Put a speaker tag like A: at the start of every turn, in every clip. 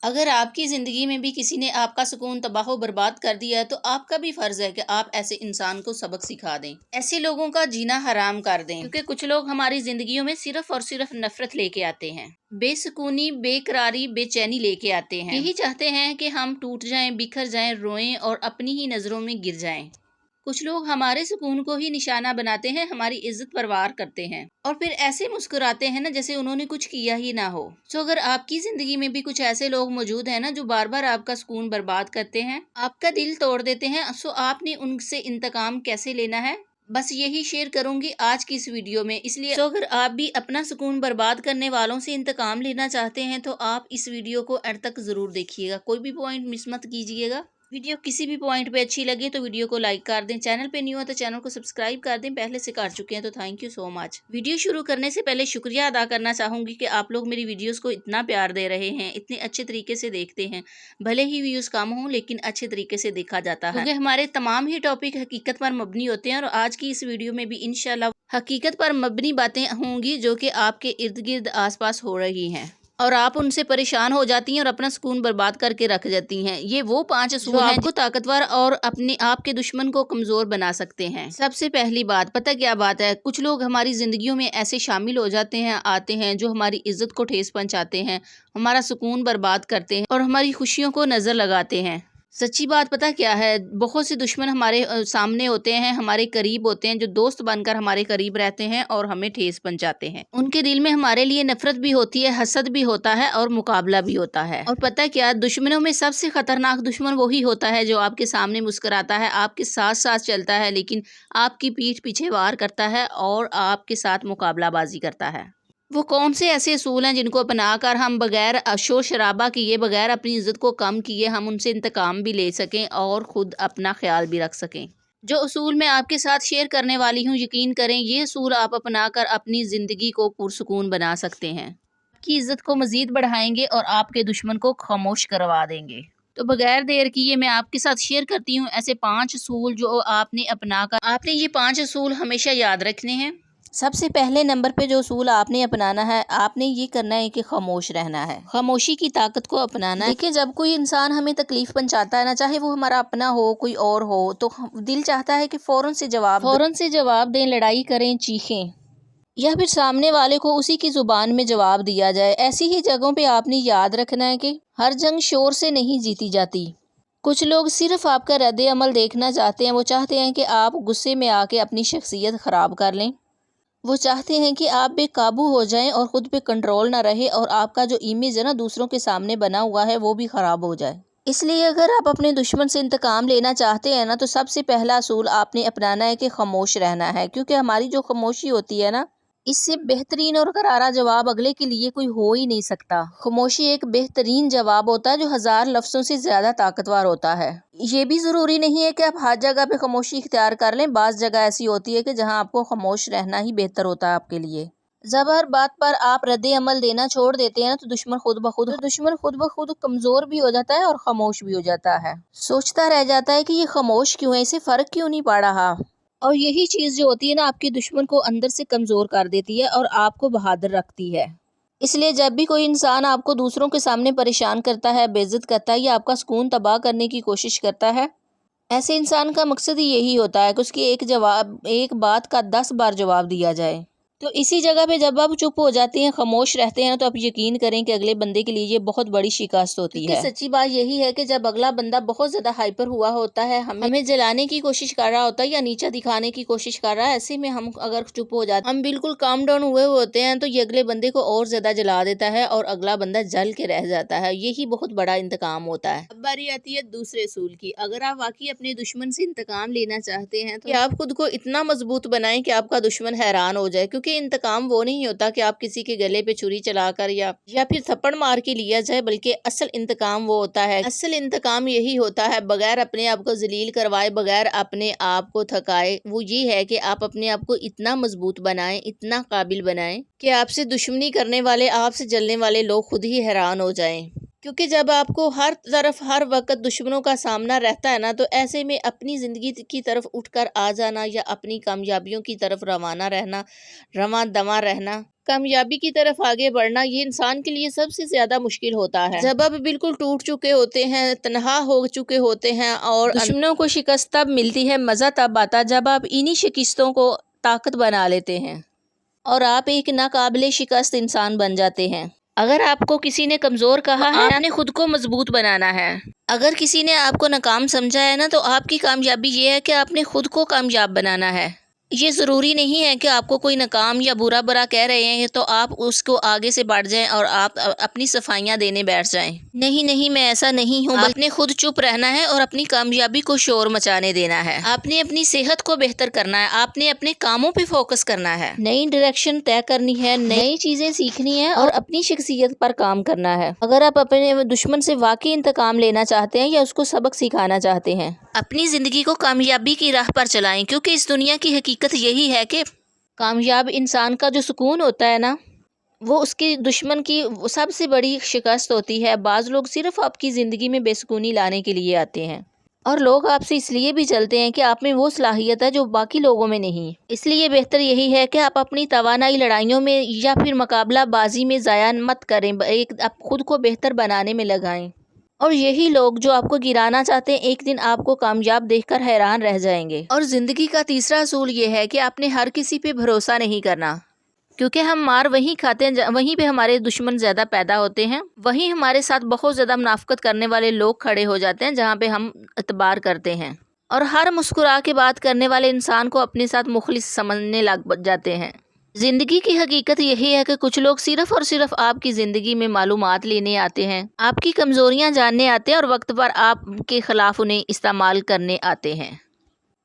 A: اگر آپ کی زندگی میں بھی کسی نے آپ کا سکون تباہ و برباد کر دیا ہے تو آپ کا بھی فرض ہے کہ آپ ایسے انسان کو سبق سکھا دیں، ایسے لوگوں کا جینا حرام کر دیں، کیونکہ کچھ لوگ ہماری زندگیوں میں صرف اور صرف نفرت لے کے آتے ہیں، بے سکونی، بے قراری، بے چینی لے کے آتے ہیں، یہی چاہتے ہیں کہ ہم ٹوٹ جائیں، بکھر جائیں، روئیں اور اپنی ہی نظروں میں گر جائیں۔ کچھ لوگ ہمارے سکون کو ہی نشانہ بناتے ہیں، ہماری عزت پروار کرتے ہیں اور پھر ایسے مسکراتے ہیں نا جیسے انہوں نے کچھ کیا ہی نہ ہو۔ اگر آپ کی زندگی میں بھی کچھ ایسے لوگ موجود ہیں نا جو بار بار آپ کا سکون برباد کرتے ہیں، آپ کا دل توڑ دیتے ہیں، آپ نے ان سے انتقام کیسے لینا ہے، بس یہی شیئر کروں گی آج کی اس ویڈیو میں۔ اس لیے اگر آپ بھی اپنا سکون برباد کرنے والوں سے انتقام لینا چاہتے ہیں تو آپ اس ویڈیو کو اینڈ تک ضرور دیکھیے گا، کوئی بھی پوائنٹ مس مت کیجیے گا۔ ویڈیو کسی بھی پوائنٹ پہ اچھی لگے تو ویڈیو کو لائک کر دیں، چینل پہ نیو ہے تو چینل کو سبسکرائب کر دیں، پہلے سے کر چکے ہیں تو thank you so much. Video شروع کرنے سے پہلے شکریہ ادا کرنا چاہوں گی کہ آپ لوگ میری ویڈیوز کو اتنا پیار دے رہے ہیں، اتنے اچھے طریقے سے دیکھتے ہیں، بھلے ہی ویوز کم ہوں لیکن اچھے طریقے سے دیکھا جاتا ہے، کیونکہ ہمارے تمام ہی ٹاپک حقیقت پر مبنی ہوتے ہیں اور آج کی اس ویڈیو میں بھی انشاءاللہ حقیقت پر مبنی باتیں ہوں گی جو کہ آپ کے ارد گرد آس پاس ہو رہی ہیں اور آپ ان سے پریشان ہو جاتی ہیں اور اپنا سکون برباد کر کے رکھ جاتی ہیں۔ یہ وہ 5 اصول ہیں جو آپ کو طاقتور اور آپ کے دشمن کو کمزور بنا سکتے ہیں۔ سب سے پہلی بات، پتہ کیا بات ہے، کچھ لوگ ہماری زندگیوں میں ایسے شامل ہو جاتے ہیں، آتے ہیں جو ہماری عزت کو ٹھیس پہنچاتے ہیں، ہمارا سکون برباد کرتے ہیں اور ہماری خوشیوں کو نظر لگاتے ہیں۔ سچی بات پتہ کیا ہے، بہت سے دشمن ہمارے سامنے ہوتے ہیں، ہمارے قریب ہوتے ہیں، جو دوست بن کر ہمارے قریب رہتے ہیں اور ہمیں ٹھیس پہنچاتے ہیں۔ ان کے دل میں ہمارے لیے نفرت بھی ہوتی ہے، حسد بھی ہوتا ہے اور مقابلہ بھی ہوتا ہے۔ اور پتہ کیا، دشمنوں میں سب سے خطرناک دشمن وہی ہوتا ہے جو آپ کے سامنے مسکراتا ہے، آپ کے ساتھ ساتھ چلتا ہے، لیکن آپ کی پیٹھ پیچھے وار کرتا ہے اور آپ کے ساتھ مقابلہ بازی کرتا ہے۔ وہ کون سے ایسے اصول ہیں جن کو اپنا کر ہم بغیر شور شرابہ کیے، بغیر اپنی عزت کو کم کیے، ہم ان سے انتقام بھی لے سکیں اور خود اپنا خیال بھی رکھ سکیں؟ جو اصول میں آپ کے ساتھ شیئر کرنے والی ہوں، یقین کریں یہ اصول آپ اپنا کر اپنی زندگی کو پرسکون بنا سکتے ہیں، آپ کی عزت کو مزید بڑھائیں گے اور آپ کے دشمن کو خاموش کروا دیں گے۔ تو بغیر دیر کیے میں آپ کے ساتھ شیئر کرتی ہوں ایسے 5 اصول جو آپ نے اپنا کر، آپ نے یہ 5 اصول ہمیشہ یاد رکھنے ہیں۔ سب سے پہلے نمبر پہ جو اصول آپ نے اپنانا ہے، آپ نے یہ کرنا ہے کہ خاموش رہنا ہے، خاموشی کی طاقت کو اپنانا ہے۔ دیکھیں، جب کوئی انسان ہمیں تکلیف پہنچاتا ہے نا، چاہے وہ ہمارا اپنا ہو، کوئی اور ہو، تو دل چاہتا ہے کہ فوراً سے جواب دیں، لڑائی کریں، چیخیں یا پھر سامنے والے کو اسی کی زبان میں جواب دیا جائے۔ ایسی ہی جگہوں پہ آپ نے یاد رکھنا ہے کہ ہر جنگ شور سے نہیں جیتی جاتی۔ کچھ لوگ صرف آپ کا رد عمل دیکھنا چاہتے ہیں، وہ چاہتے ہیں کہ آپ غصے میں آ کے اپنی شخصیت خراب کر لیں، وہ چاہتے ہیں کہ آپ بے قابو ہو جائیں اور خود پہ کنٹرول نہ رہے اور آپ کا جو امیج ہے نا دوسروں کے سامنے بنا ہوا ہے وہ بھی خراب ہو جائے۔ اس لیے اگر آپ اپنے دشمن سے انتقام لینا چاہتے ہیں نا تو سب سے پہلا اصول آپ نے اپنانا ہے کہ خاموش رہنا ہے، کیونکہ ہماری جو خاموشی ہوتی ہے نا، اس سے بہترین اور کرارا جواب اگلے کے لیے کوئی ہو ہی نہیں سکتا۔ خاموشی ایک بہترین جواب ہوتا ہے جو 1000 لفظوں سے زیادہ طاقتور ہوتا ہے۔ یہ بھی ضروری نہیں ہے کہ آپ ہر جگہ پہ خاموشی اختیار کر لیں، بعض جگہ ایسی ہوتی ہے کہ جہاں آپ کو خاموش رہنا ہی بہتر ہوتا ہے آپ کے لیے۔ جب ہر بات پر آپ رد عمل دینا چھوڑ دیتے ہیں نا تو دشمن خود بخود کمزور بھی ہو جاتا ہے اور خاموش بھی ہو جاتا ہے، سوچتا رہ جاتا ہے کہ یہ خاموش کیوں ہے، اسے فرق کیوں نہیں پڑ رہا۔ اور یہی چیز جو ہوتی ہے نا آپ کے دشمن کو اندر سے کمزور کر دیتی ہے اور آپ کو بہادر رکھتی ہے۔ اس لیے جب بھی کوئی انسان آپ کو دوسروں کے سامنے پریشان کرتا ہے، بے عزت کرتا ہے یا آپ کا سکون تباہ کرنے کی کوشش کرتا ہے، ایسے انسان کا مقصد ہی یہی ہوتا ہے کہ اس کی ایک بات کا 10 بار جواب دیا جائے۔ تو اسی جگہ پہ جب آپ چپ ہو جاتے ہیں، خاموش رہتے ہیں تو آپ یقین کریں کہ اگلے بندے کے لیے یہ بہت بڑی شکست ہوتی ہے۔ کیونکہ سچی بات یہی ہے کہ جب اگلا بندہ بہت زیادہ ہائپر ہوا ہوتا ہے، ہمیں جلانے کی کوشش کر رہا ہوتا ہے یا نیچا دکھانے کی کوشش کر رہا ہے، ایسے میں ہم اگر چپ ہو جاتے ہیں، ہم بالکل کام ڈاؤن ہوئے ہوتے ہیں تو یہ اگلے بندے کو اور زیادہ جلا دیتا ہے اور اگلا بندہ جل کے رہ جاتا ہے۔ یہی بہت بڑا انتقام ہوتا ہے۔ اب باری آتی ہے دوسرے اصول کی۔ اگر آپ واقعی اپنے دشمن سے انتقام لینا چاہتے ہیں تو آپ خود کو اتنا مضبوط بنائیں کہ آپ کا دشمن حیران ہو جائے، کیونکہ انتقام وہ نہیں ہوتا کہ آپ کسی کے گلے پہ چھری چلا کر یا پھر تھپڑ مار کے لیا جائے، بلکہ اصل انتقام وہ ہوتا ہے، اصل انتقام یہی ہوتا ہے بغیر اپنے آپ کو ذلیل کروائے، بغیر اپنے آپ کو تھکائے، وہ یہ ہے کہ آپ اپنے آپ کو اتنا مضبوط بنائیں، اتنا قابل بنائیں کہ آپ سے دشمنی کرنے والے، آپ سے جلنے والے لوگ خود ہی حیران ہو جائیں۔ کیونکہ جب آپ کو ہر طرف ہر وقت دشمنوں کا سامنا رہتا ہے نا تو ایسے میں اپنی زندگی کی طرف اٹھ کر آ جانا یا اپنی کامیابیوں کی طرف رواں دواں رہنا کامیابی کی طرف آگے بڑھنا یہ انسان کے لیے سب سے زیادہ مشکل ہوتا ہے جب آپ بالکل ٹوٹ چکے ہوتے ہیں، تنہا ہو چکے ہوتے ہیں، اور دشمنوں کو شکست تب ملتی ہے، مزہ تب آتا جب آپ انہی شکستوں کو طاقت بنا لیتے ہیں اور آپ ایک ناقابل شکست انسان بن جاتے ہیں۔ اگر آپ کو کسی نے کمزور کہا ہے، آپ نے خود کو مضبوط بنانا ہے۔ اگر کسی نے آپ کو ناکام سمجھا ہے نا، تو آپ کی کامیابی یہ ہے کہ آپ نے خود کو کامیاب بنانا ہے۔ یہ ضروری نہیں ہے کہ آپ کو کوئی ناکام یا برا کہہ رہے ہیں تو آپ اس کو آگے سے بڑھ جائیں اور آپ اپنی صفائیاں دینے بیٹھ جائیں۔ نہیں، میں ایسا نہیں ہوں۔ آپ نے خود چپ رہنا ہے اور اپنی کامیابی کو شور مچانے دینا ہے۔ آپ نے اپنی صحت کو بہتر کرنا ہے، آپ نے اپنے کاموں پہ فوکس کرنا ہے، نئی ڈائریکشن طے کرنی ہے، نئی چیزیں سیکھنی ہے اور اپنی شخصیت پر کام کرنا ہے۔ اگر آپ اپنے دشمن سے واقعی انتقام لینا چاہتے ہیں یا اس کو سبق سکھانا چاہتے ہیں، اپنی زندگی کو کامیابی کی راہ پر چلائیں، کیونکہ اس دنیا کی حقیقت یہی ہے کہ کامیاب انسان کا جو سکون ہوتا ہے نا، وہ اس کے دشمن کی سب سے بڑی شکست ہوتی ہے۔ بعض لوگ صرف آپ کی زندگی میں بے سکونی لانے کے لیے آتے ہیں، اور لوگ آپ سے اس لیے بھی چلتے ہیں کہ آپ میں وہ صلاحیت ہے جو باقی لوگوں میں نہیں۔ اس لیے بہتر یہی ہے کہ آپ اپنی توانائی لڑائیوں میں یا پھر مقابلہ بازی میں ضائع مت کریں، آپ خود کو بہتر بنانے میں لگائیں، اور یہی لوگ جو آپ کو گرانا چاہتے ہیں ایک دن آپ کو کامیاب دیکھ کر حیران رہ جائیں گے۔ اور زندگی کا تیسرا اصول یہ ہے کہ آپ نے ہر کسی پہ بھروسہ نہیں کرنا، کیونکہ ہم مار وہیں کھاتے ہیں، وہیں پہ ہمارے دشمن زیادہ پیدا ہوتے ہیں، وہیں ہمارے ساتھ بہت زیادہ منافقت کرنے والے لوگ کھڑے ہو جاتے ہیں جہاں پہ ہم اعتبار کرتے ہیں، اور ہر مسکرا کے بات کرنے والے انسان کو اپنے ساتھ مخلص سمجھنے لگ جاتے ہیں۔ زندگی کی حقیقت یہی ہے کہ کچھ لوگ صرف اور صرف آپ کی زندگی میں معلومات لینے آتے ہیں، آپ کی کمزوریاں جاننے آتے ہیں اور وقت پر آپ کے خلاف انہیں استعمال کرنے آتے ہیں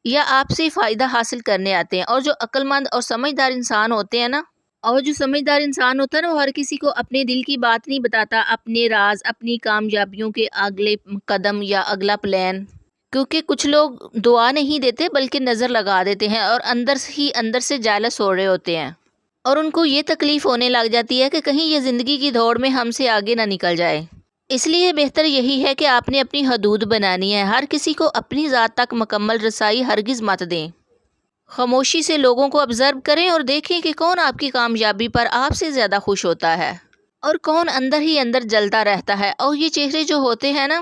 A: یا آپ سے فائدہ حاصل کرنے آتے ہیں۔ اور جو عقل مند اور سمجھدار انسان ہوتے ہیں نا، وہ ہر کسی کو اپنے دل کی بات نہیں بتاتا، اپنے راز، اپنی کامیابیوں کے اگلے قدم یا اگلا پلان، کیونکہ کچھ لوگ دعا نہیں دیتے بلکہ نظر لگا دیتے ہیں اور اندر سے جالس ہو رہے ہوتے ہیں، اور ان کو یہ تکلیف ہونے لگ جاتی ہے کہ کہیں یہ زندگی کی دوڑ میں ہم سے آگے نہ نکل جائے۔ اس لیے بہتر یہی ہے کہ آپ نے اپنی حدود بنانی ہے، ہر کسی کو اپنی ذات تک مکمل رسائی ہرگز مت دیں۔ خاموشی سے لوگوں کو آبزرو کریں اور دیکھیں کہ کون آپ کی کامیابی پر آپ سے زیادہ خوش ہوتا ہے اور کون اندر ہی اندر جلتا رہتا ہے۔ اور یہ چہرے جو ہوتے ہیں نا،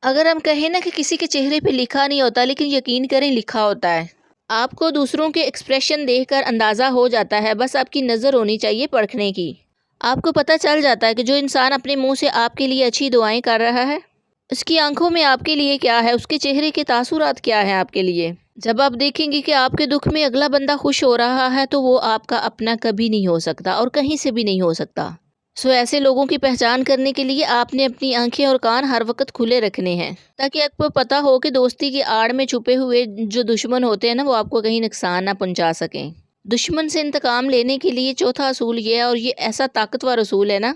A: اگر ہم کہیں نا کہ کسی کے چہرے پہ لکھا نہیں ہوتا، لیکن یقین کریں لکھا ہوتا ہے۔ آپ کو دوسروں کے ایکسپریشن دیکھ کر اندازہ ہو جاتا ہے، بس آپ کی نظر ہونی چاہیے پرکھنے کی۔ آپ کو پتہ چل جاتا ہے کہ جو انسان اپنے منہ سے آپ کے لیے اچھی دعائیں کر رہا ہے، اس کی آنکھوں میں آپ کے لیے کیا ہے، اس کے چہرے کے تاثرات کیا ہیں آپ کے لیے۔ جب آپ دیکھیں گے کہ آپ کے دکھ میں اگلا بندہ خوش ہو رہا ہے تو وہ آپ کا اپنا کبھی نہیں ہو سکتا اور کہیں سے بھی نہیں ہو سکتا۔ ایسے لوگوں کی پہچان کرنے کے لیے آپ نے اپنی آنکھیں اور کان ہر وقت کھلے رکھنے ہیں، تاکہ آپ کو پتہ ہو کہ دوستی کی آڑ میں چھپے ہوئے جو دشمن ہوتے ہیں نا، وہ آپ کو کہیں نقصان نہ پہنچا سکیں۔ دشمن سے انتقام لینے کے لیے چوتھا اصول یہ ہے، اور یہ ایسا طاقتور اصول ہے نا،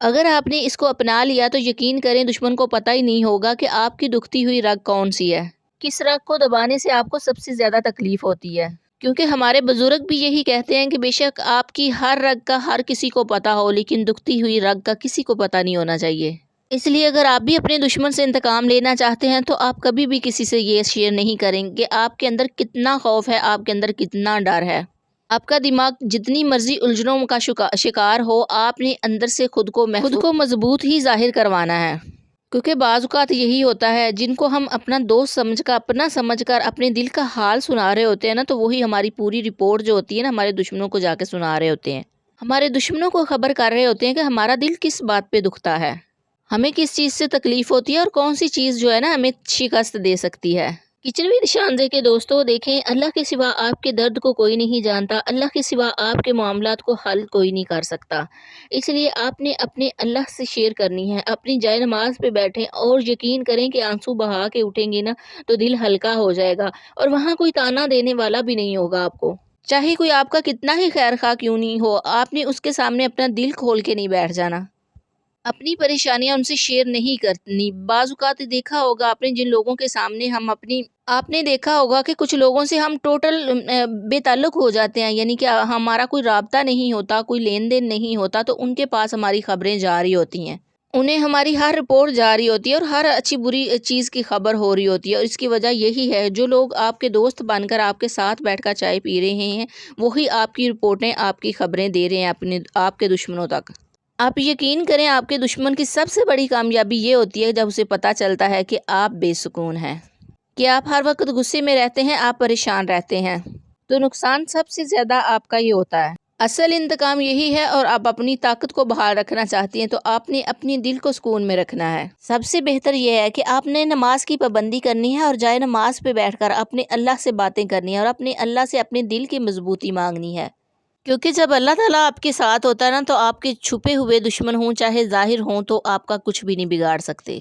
A: اگر آپ نے اس کو اپنا لیا تو یقین کریں دشمن کو پتہ ہی نہیں ہوگا کہ آپ کی دکھتی ہوئی رگ کون سی ہے، کس رگ کو دبانے سے آپ کو سب سے زیادہ تکلیف ہوتی ہے۔ کیونکہ ہمارے بزرگ بھی یہی کہتے ہیں کہ بے شک آپ کی ہر رگ کا ہر کسی کو پتہ ہو، لیکن دکھتی ہوئی رگ کا کسی کو پتہ نہیں ہونا چاہیے۔ اس لیے اگر آپ بھی اپنے دشمن سے انتقام لینا چاہتے ہیں تو آپ کبھی بھی کسی سے یہ شیئر نہیں کریں کہ آپ کے اندر کتنا خوف ہے، آپ کے اندر کتنا ڈر ہے۔ آپ کا دماغ جتنی مرضی الجھنوں کا شکار ہو، آپ نے اندر سے خود کو مضبوط ہی ظاہر کروانا ہے، کیونکہ بعض اوقات یہی ہوتا ہے جن کو ہم اپنا دوست اپنا سمجھ کر اپنے دل کا حال سنا رہے ہوتے ہیں نا، تو وہی ہماری پوری رپورٹ جو ہوتی ہے نا ہمارے دشمنوں کو جا کے سنا رہے ہوتے ہیں، ہمارے دشمنوں کو خبر کر رہے ہوتے ہیں کہ ہمارا دل کس بات پہ دکھتا ہے، ہمیں کس چیز سے تکلیف ہوتی ہے اور کون سی چیز جو ہے نا ہمیں شکست دے سکتی ہے۔ کچن وی نشاندے کے دوستوں، دیکھیں اللہ کے سوا آپ کے درد کو کوئی نہیں جانتا، اللہ کے سوا آپ کے معاملات کو حل کوئی نہیں کر سکتا، اس لیے آپ نے اپنے اللہ سے شیئر کرنی ہے۔ اپنی جائے نماز پہ بیٹھیں اور یقین کریں کہ آنسو بہا کے اٹھیں گے نا تو دل ہلکا ہو جائے گا، اور وہاں کوئی تانا دینے والا بھی نہیں ہوگا آپ کو، چاہے کوئی آپ کا کتنا ہی خیر خواہ کیوں نہیں ہو، آپ نے اس کے سامنے اپنا دل کھول کے نہیں بیٹھ جانا، اپنی پریشانیاں ان سے شیئر نہیں کرنی۔ بعض اوقات دیکھا ہوگا آپ نے جن لوگوں کے سامنے آپ نے دیکھا ہوگا کہ کچھ لوگوں سے ہم ٹوٹل بے تعلق ہو جاتے ہیں، یعنی کہ ہمارا کوئی رابطہ نہیں ہوتا، کوئی لین دین نہیں ہوتا، تو ان کے پاس ہماری خبریں جا رہی ہوتی ہیں، انہیں ہماری ہر رپورٹ جا رہی ہوتی ہے اور ہر اچھی بری چیز کی خبر ہو رہی ہوتی ہے، اور اس کی وجہ یہی ہے جو لوگ آپ کے دوست بن کر آپ کے ساتھ بیٹھ کر چائے پی رہے ہیں وہی آپ کی رپورٹیں، آپ کی خبریں دے رہے ہیں آپ کے دشمنوں تک۔ آپ یقین کریں، آپ کے دشمن کی سب سے بڑی کامیابی یہ ہوتی ہے جب اسے پتہ چلتا ہے کہ آپ بے سکون ہیں، کہ آپ ہر وقت غصے میں رہتے ہیں، آپ پریشان رہتے ہیں، تو نقصان سب سے زیادہ آپ کا ہی ہوتا ہے۔ اصل انتقام یہی ہے، اور آپ اپنی طاقت کو بحال رکھنا چاہتی ہیں تو آپ نے اپنی دل کو سکون میں رکھنا ہے۔ سب سے بہتر یہ ہے کہ آپ نے نماز کی پابندی کرنی ہے اور جائے نماز پہ بیٹھ کر اپنے اللہ سے باتیں کرنی ہے اور اپنے اللہ سے اپنے دل کی مضبوطی مانگنی ہے، کیونکہ جب اللہ تعالیٰ آپ کے ساتھ ہوتا ہے نا تو آپ کے چھپے ہوئے دشمن ہوں چاہے ظاہر ہوں تو آپ کا کچھ بھی نہیں بگاڑ سکتے۔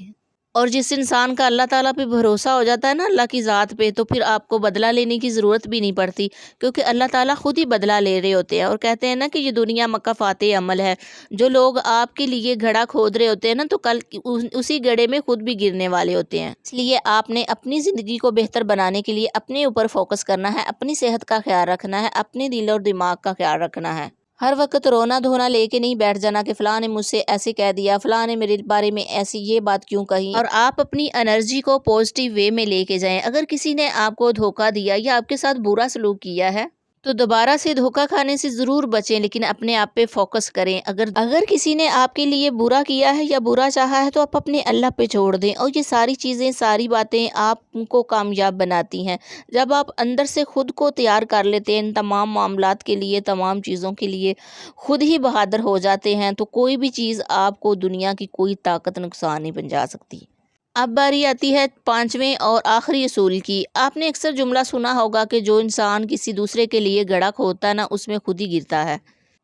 A: اور جس انسان کا اللہ تعالیٰ پہ بھروسہ ہو جاتا ہے نا، اللہ کی ذات پہ، تو پھر آپ کو بدلہ لینے کی ضرورت بھی نہیں پڑتی، کیونکہ اللہ تعالیٰ خود ہی بدلہ لے رہے ہوتے ہیں، اور کہتے ہیں نا کہ یہ دنیا مکافات عمل ہے۔ جو لوگ آپ کے لیے گھڑا کھود رہے ہوتے ہیں نا تو کل اسی گڑھے میں خود بھی گرنے والے ہوتے ہیں۔ اس لیے آپ نے اپنی زندگی کو بہتر بنانے کے لیے اپنے اوپر فوکس کرنا ہے، اپنی صحت کا خیال رکھنا ہے، اپنے دل اور دماغ کا خیال رکھنا ہے۔ ہر وقت رونا دھونا لے کے نہیں بیٹھ جانا کہ فلاں نے مجھ سے ایسے کہہ دیا، فلاں نے میرے بارے میں ایسی یہ بات کیوں کہی، اور آپ اپنی انرجی کو پازیٹیو وے میں لے کے جائیں۔ اگر کسی نے آپ کو دھوکہ دیا یا آپ کے ساتھ برا سلوک کیا ہے تو دوبارہ سے دھوکہ کھانے سے ضرور بچیں، لیکن اپنے آپ پہ فوکس کریں۔ اگر کسی نے آپ کے لیے برا کیا ہے یا برا چاہا ہے تو آپ اپنے اللہ پہ چھوڑ دیں، اور یہ ساری چیزیں، ساری باتیں آپ کو کامیاب بناتی ہیں۔ جب آپ اندر سے خود کو تیار کر لیتے ہیں ان تمام معاملات کے لیے، تمام چیزوں کے لیے، خود ہی بہادر ہو جاتے ہیں، تو کوئی بھی چیز آپ کو دنیا کی کوئی طاقت نقصان نہیں پہنچا سکتی۔ اب باری آتی ہے 5ویں اور آخری اصول کی۔ آپ نے اکثر جملہ سنا ہوگا کہ جو انسان کسی دوسرے کے لیے گڑھا کھودتا ہے نا اس میں خود ہی گرتا ہے،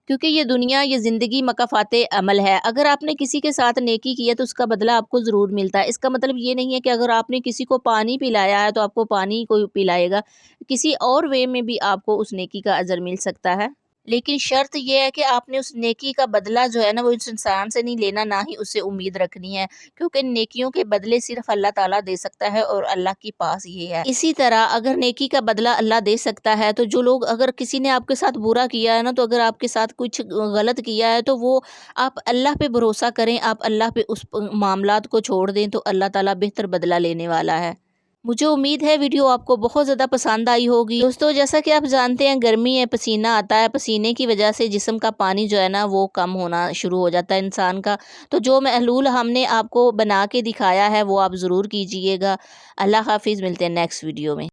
A: کیونکہ یہ دنیا، یہ زندگی مکافات عمل ہے۔ اگر آپ نے کسی کے ساتھ نیکی کی ہے تو اس کا بدلہ آپ کو ضرور ملتا ہے۔ اس کا مطلب یہ نہیں ہے کہ اگر آپ نے کسی کو پانی پلایا ہے تو آپ کو پانی کوئی پلائے گا، کسی اور وے میں بھی آپ کو اس نیکی کا اجر مل سکتا ہے، لیکن شرط یہ ہے کہ آپ نے اس نیکی کا بدلہ جو ہے نا وہ اس انسان سے نہیں لینا، نہ ہی اس سے امید رکھنی ہے، کیونکہ نیکیوں کے بدلے صرف اللہ تعالیٰ دے سکتا ہے اور اللہ کے پاس یہ ہے۔ اسی طرح اگر نیکی کا بدلہ اللہ دے سکتا ہے تو جو لوگ، اگر کسی نے آپ کے ساتھ برا کیا ہے نا، تو اگر آپ کے ساتھ کچھ غلط کیا ہے تو وہ آپ اللہ پہ بھروسہ کریں، آپ اللہ پہ اس معاملات کو چھوڑ دیں تو اللہ تعالیٰ بہتر بدلہ لینے والا ہے۔ مجھے امید ہے ویڈیو آپ کو بہت زیادہ پسند آئی ہوگی۔ دوستو، جیسا کہ آپ جانتے ہیں گرمی ہے، پسینہ آتا ہے، پسینے کی وجہ سے جسم کا پانی جو ہے نا وہ کم ہونا شروع ہو جاتا ہے انسان کا، تو جو محلول ہم نے آپ کو بنا کے دکھایا ہے وہ آپ ضرور کیجئے گا۔ اللہ حافظ، ملتے ہیں نیکسٹ ویڈیو میں۔